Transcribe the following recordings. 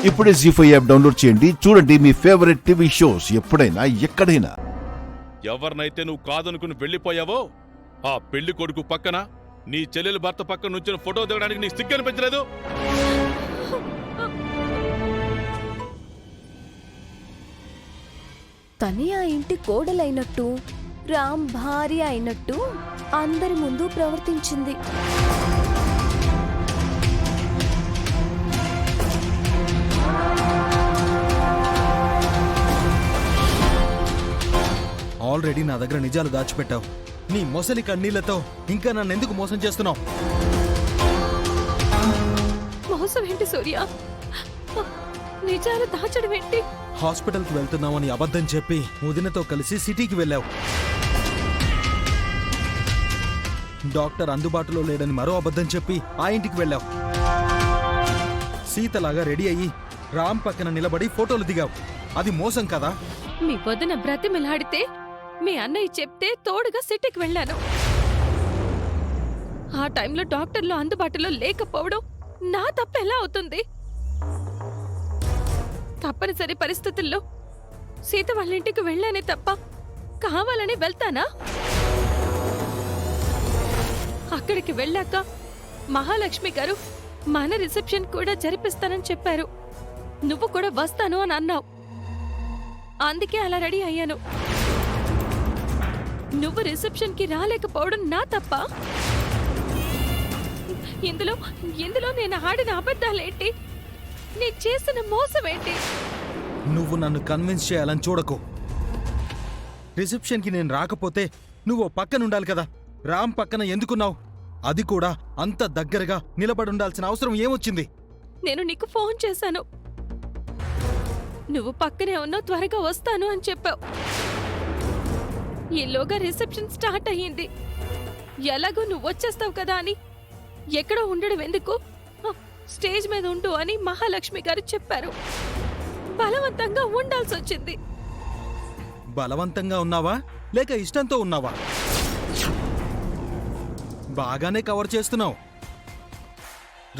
ఇప్పుడే జీ5 app download చేయండి. చూడండి మీ ఫేవరెట్ టీవీ షోస్ ఎప్పుడైనా ఎక్కడైనా. ఎవరినైతే నువ్వు కాదనుకుని వెళ్ళిపోయావో ఆ పెళ్లి కొడుకు పక్కన నీ చెల్లెలు భర్త పక్కన నుంచిన ఫోటో దిగడానికి నీ సిగ్గు అనిపించలేదు? తనే ఆ ఇంటి కోడలైనట్టు, రామ్ భార్య అయినట్టు అందరి ముందు ప్రవర్తించింది. ఆల్రెడీ నా దగ్గర నిజాలు దాచిపెట్టావు. నీ మొసలి కన్నీళ్లతో ఇంకా నన్నెందుకు మోసం చేస్తున్నావు? మోసం ఏంటి సూర్య? నిజాలు దాచడం ఏంటి? హాస్పిటల్కి వెళ్తున్నామని అబద్ధం చెప్పి వదినతో కలిసి సిటీకి వెళ్ళావు. డాక్టర్ అందుబాటులో లేడని మరో అబద్ధం చెప్పి ఆ ఇంటికి వెళ్ళావు. సీతలాగా రెడీ అయ్యి రామ్ పక్కన నిలబడి ఫోటోలు దిగావు. అది మోసం కదా? మీ వదిన బ్రతిమిలాడితే మీ అన్నయ్య చెప్తే తోడుగా సిటీకి వెళ్ళాను. ఆ టైంలో డాక్టర్లు అందుబాటులో లేకపోవడం నా తప్పు ఎలా అవుతుంది? తప్పనిసరి పరిస్థితుల్లో సీత వాళ్ళ ఇంటికి వెళ్ళానే తప్ప కావాలని వెళ్తానా? అక్కడికి వెళ్ళాక మహాలక్ష్మి గారు మన రిసెప్షన్ కూడా జరిపిస్తానని చెప్పారు. నువ్వు కూడా వస్తాను అని అన్నావు. అందుకే అలా రెడీ అయ్యాను. నువ్వు రిసెప్షన్ కి రాలేకపోవడం నా తప్ప? ఇందులో నేను ఆడిన అబద్ధాలేంటి? నీ చేసిన మోసం ఏంటి? నువ్వు నన్ను కన్విన్స్ చేయాలని చూడకు. రిసెప్షన్కి నేను రాకపోతే నువ్వు పక్కనుండాలి కదా. రామ్ పక్కన ఎందుకున్నావు? అది కూడా అంత దగ్గరగా నిలబడుండాల్సిన అవసరం ఏమొచ్చింది? నేను నీకు ఫోన్ చేశాను. నువ్వు పక్కనే ఉన్నావు, త్వరగా వస్తాను అని చెప్పావు. ఈలోగా రిసెప్షన్ స్టార్ట్ అయ్యింది. ఎలాగో నువ్వు వచ్చేస్తావు కదా అని ఎక్కడో ఉండడం ఎందుకు, స్టేజ్ మీద ఉండు అని మహాలక్ష్మి గారు చెప్పారు. బలవంతంగా ఉండాల్సి వచ్చింది. బలవంతంగా ఉన్నావా లేక ఇష్టంతో ఉన్నావా? బాగానే కవర్ చేస్తున్నావు.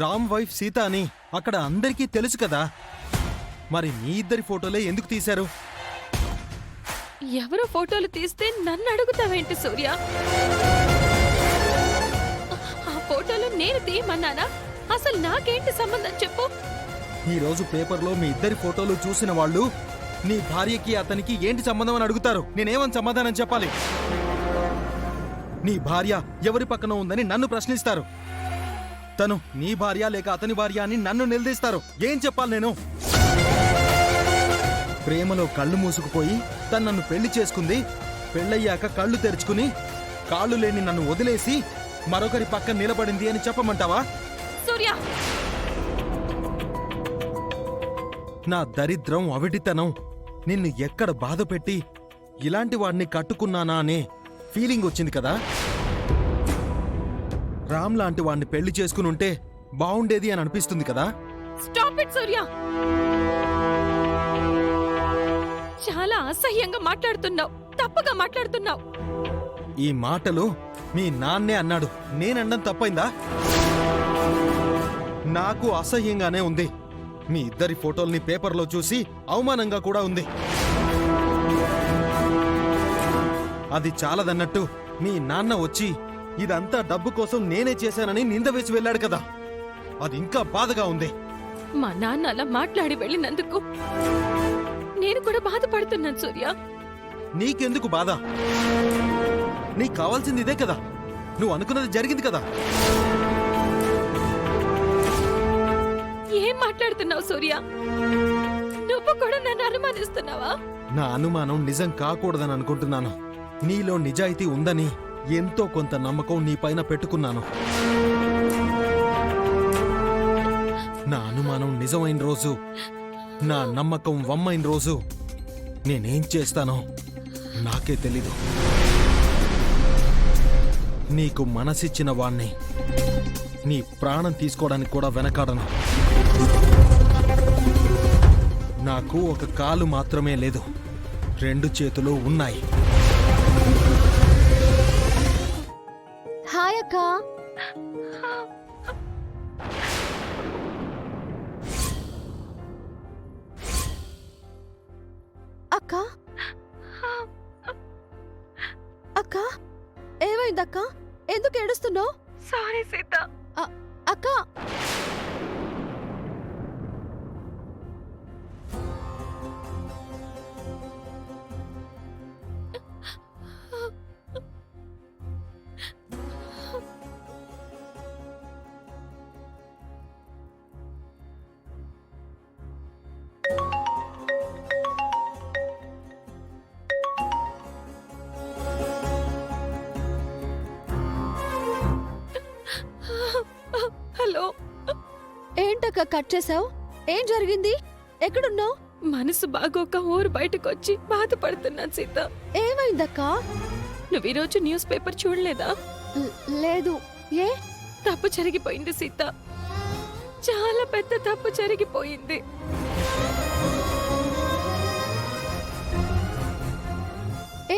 రామ్ వైఫ్ సీత అని అక్కడ అందరికీ తెలుసు కదా. మరి మీ ఇద్దరి ఫోటోలే ఎందుకు తీశారు? ఎవరో ఫోటోలు తీస్తే నన్ను అడుగుతావేంటి సూర్య? ఆ ఫోటోలు నేను తీయమన్నానా? అసలు నాకేంటి సంబంధం చెప్పు? ఈరోజు పేపర్లో మీ ఇద్దరి ఫోటోలు చూసిన వాళ్ళు నీ భార్యకి అతనికి ఏంటి సంబంధం అని అడుగుతారు. నేనేమని సమాధానం చెప్పాలి? నీ భార్య ఎవరి పక్కన ఉందని నన్ను ప్రశ్నిస్తారు. తను నీ భార్య లేక అతని భార్య అని నన్ను నిలదీస్తారు. ఏం చెప్పాలి నేను? ప్రేమలో కళ్ళు మూసుకుపోయి తను నన్ను పెళ్లి చేసుకుంది. పెళ్ళయ్యాక కళ్ళు తెరుచుకుని కాళ్ళు లేని నన్ను వదిలేసి మరొకరి పక్కన నిలబడింది అని చెప్పమంటావా? సూర్య, నా దరిద్రం, అవిటితనం నిన్ను ఎక్కడ బాధ పెట్టి ఇలాంటి వాడిని కట్టుకున్నానా అనే ఫీలింగ్ వచ్చింది కదా. రామ్ లాంటి వాడిని పెళ్లి చేసుకుని ఉంటే బావుండేది అని అనిపిస్తుంది కదా. స్టాప్ ఇట్ సూర్య. చాలా అసహ్యంగా మాట్లాడుతున్నావు, తప్పుగా మాట్లాడుతున్నావు. ఈ మాటలు మీ నాన్నే అన్నాడు. నేనడం తప్పైందా? నాకు అసహ్యంగానే ఉంది. మీ ఇద్దరి ఫోటోల్ని పేపర్లో చూసి అవమానంగా కూడా ఉంది. అది చాలదన్నట్టు మీ నాన్న వచ్చి ఇదంతా డబ్బు కోసం నేనే చేశానని నింద వేసి వెళ్ళాడు కదా. అది ఇంకా బాధగా ఉంది. మా నాన్న అలా మాట్లాడి వెళ్ళినందుకు నేను కూడా బాధపడుతున్నాను సూర్య. నీకెందుకు బాధ? నీకు కావాల్సింది ఇదే కదా. నువ్వు అనుకున్నది జరిగింది కదా. ఏం మాట్లాడుతున్నావు సూర్య? నువ్వు కూడా నన్ను అనుమానిస్తున్నావా? నా అనుమానం నిజం కాకూడదని అనుకుంటున్నాను. నీలో నిజాయితీ ఉందని ఎంతో కొంత నమ్మకం నీపైన పెట్టుకున్నాను. నా అనుమానం నిజమైన రోజు, నా నమ్మకం వమ్మైన రోజు నేనేం చేస్తానో నాకే తెలీదు. నీకు మనసిచ్చిన వాణ్ణి నీ ప్రాణం తీసుకోవడానికి కూడా వెనకాడను. నాకు ఒక కాలు మాత్రమే లేదు, 2 చేతులు ఉన్నాయి. హాయ్ అక్క. అక్క అక్క ఏమైందక్క? ఎందుకు ఏడుస్తున్నావు? సారీ సీత. అక్క హలో, ఏంటక్క కట్ చేసావు? ఏం జరిగింది? ఎక్కడున్నావు? మనసు బాగోక ఊరు బయటకొచ్చి బాధపడుతున్నాను సీత. ఏమైందక్క? నువ్వు ఈరోజు న్యూస్ పేపర్ చూడలేదా? లేదు. ఏ? తప్పు జరిగిపోయింది సీత. చాలా పెద్ద తప్పు జరిగిపోయింది.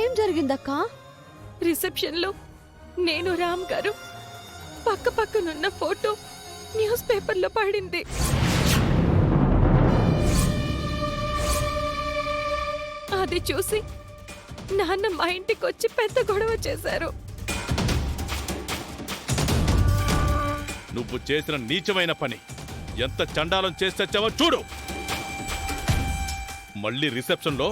ఏం జరిగిందక్క? రిసెప్షన్ లో నేను రామ్ గారు పక్క పక్కనున్న ఫోటో న్యూస్ పేపర్లో పడింది. అది చూసి నాన్న మా ఇంటికి వచ్చి పెద్ద గొడవ చేశారు. నువ్వు చేసిన నీచమైన పని ఎంత చండాలం చేసి తెచ్చావో చూడు. మళ్ళీ రిసెప్షన్లో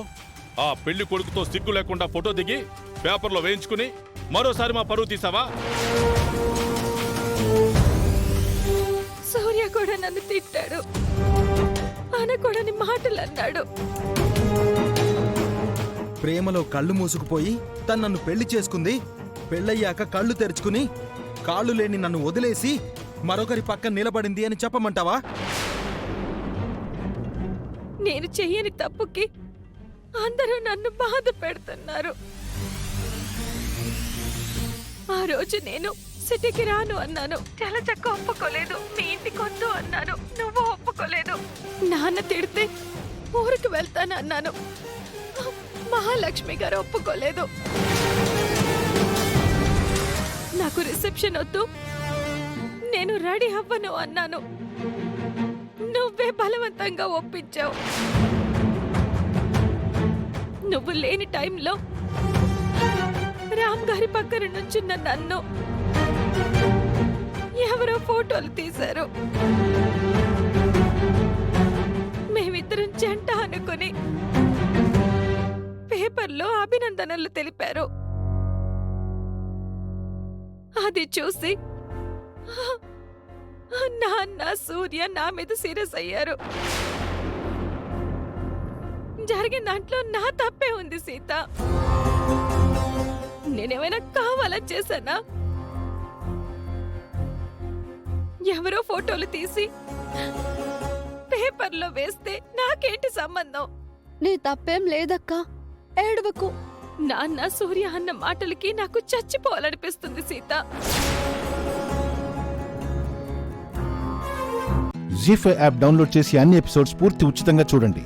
ఆ పెళ్లి కొడుకుతో సిగ్గు లేకుండా ఫోటో దిగి పేపర్లో వేయించుకుని మరోసారి మా పరువు తీసావా? సూర్య కూడా నన్ను తిట్టాడు, అనకూడని మాటలు అన్నాడు. ప్రేమలో కళ్ళు మూసుకుపోయి తను నన్ను పెళ్లి చేసుకుంది. పెళ్ళయ్యాక కళ్ళు తెరుచుకుని కాళ్ళు లేని నన్ను వదిలేసి మరొకరి పక్కన నిలబడింది అని చెప్పమంటావా? నేను చెయ్యని తప్పుకి అందరూ నన్ను బాధ పెడుతున్నారు. ఆ రోజు నేను సిటీకి రాను అన్నాను. చలచక్క ఒప్పుకోలేదు. మీ ఇంటికి వద్దు అన్నాను. నువ్వు ఒప్పుకోలేదు. నాన్న తిడితే ఊరికి వెళ్తాను అన్నాను. మహాలక్ష్మి గారు ఒప్పుకోలేదు. నాకు రిసెప్షన్ వద్దు, నేను రెడీ అవ్వను అన్నాను. నువ్వే బలవంతంగా ఒప్పించావు. నువ్వు లేని టైంలో రామ్ గారి పక్కన నుంచున్న నన్ను ఎవరో ఫోటోలు తీశారు. మేమిద్దరం జంట అనుకుని పేపర్లో అభినందనలు తెలిపారు. అది చూసి నాన్న సూర్య నా మీద సీరియస్ అయ్యారు. జరిగిన దాంట్లో నా తప్పే ఉంది సీత. నేనేమైనా కావాలని చేశానా? ఎవరో ఫోటోలు తీసి పేపర్లో వేస్తే నాకేంటి సంబంధం? నీ తప్పేం లేదక్క, ఏడవకు. నాన్న సూర్య అన్న మాటలకి నాకు చచ్చిపోవాలనిపిస్తుంది సీత. జీ5 యాప్ డౌన్లోడ్ చేసి అన్ని ఎపిసోడ్స్ పూర్తి ఉచితంగా చూడండి.